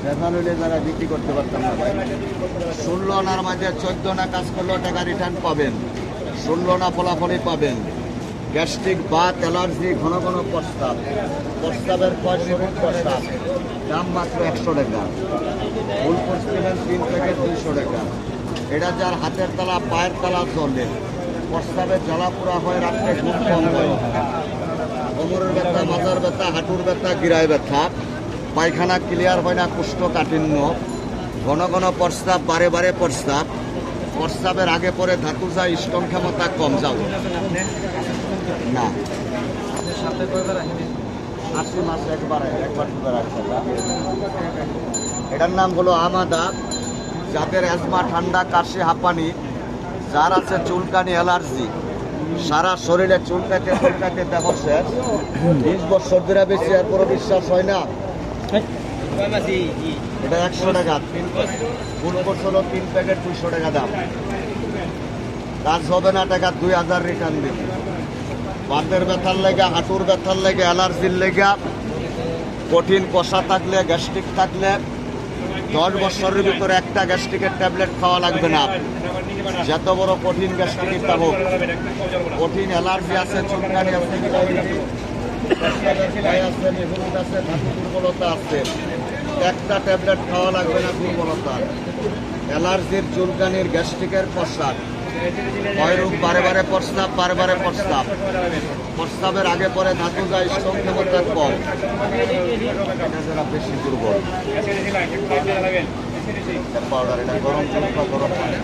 ভেজাল হইলে যারা বিক্রি করতে পারতাম না ভাই। 16 আনার মাঝে 14 না কাজ করলেও টাকা রিটার্ন পাবেন, 16 না ফলাফলই পাবেন। গ্যাস্ট্রিক বাত অ্যালার্জি ঘন ঘন প্রস্তাব, প্রস্তাবের পর শরীর প্রস্তাব, দাম মাত্র 100 টাকা। ফুল কোর্স পেলেন 3 প্যাকেট 200 টাকা। এটা যার হাতের তালা পায়ের তালা চলে, প্রস্তাবের জ্বালা পোড়া হয়, রাত্রে ঘুম কম হয়, কোমরের ব্যথা, মাথার ব্যথা, হাঁটুর ব্যথা, গিরায় ব্যথা, পায়খানা ক্লিয়ার হয় না, কোষ্ঠকাঠিন্য, ঘন ঘন প্রস্তাব, বারে বারে প্রস্তাব, প্রস্তাবের আগে পরে ধাতু যায়, স্টোন ক্ষমতা কম যাও না। 80 মাসে একবার দুবার রাখতে। এটার নাম হলো আমাদা। যাদের অ্যাজমা, ঠান্ডা, কাশি, হাঁপানি, যার আছে চুলকানি, অ্যালার্জি, সারা শরীরে চুলকাতে দেহ শেষ, 20 বছর ধরে বেশি, এরপরও বিশ্বাস হয় না। এটা 100 টাকা। ফুল কোর্স হলো 3 প্যাকেট 200 টাকা দাম। কাজ হবে না, টাকা 2000 রিটার্ন দিন। বাতের ব্যথার লেগে, হাঁটুর ব্যথার লেগে, অ্যালার্জির লেগে, কঠিন কষা থাকলে, গ্যাস্ট্রিক থাকলে 10 বছরের ভিতরে একটা গ্যাস্ট্রিকের ট্যাবলেট খাওয়া লাগবে না। যত বড় কঠিন গ্যাস্ট্রিক হোক, কঠিন অ্যালার্জি আছে, চুলকানি আছে, আছে, মেহরুদ আছে, ধাতু দুর্বলতা আছে, একটা ট্যাবলেট খাওয়া লাগবে না। দুর্বলতা, অ্যালার্জির, চুলকানির, গ্যাস্ট্রিকের প্রস্রাব, ক্ষয়রোগ, বারে বারে প্রস্রাব, বারে বারে প্রস্রাব, প্রস্রাবের আগে পরে ধাতু যায়, স্টোন ক্ষমতা কম, যারা বেশি দুর্বল। পাউডার, এটা গরম পানি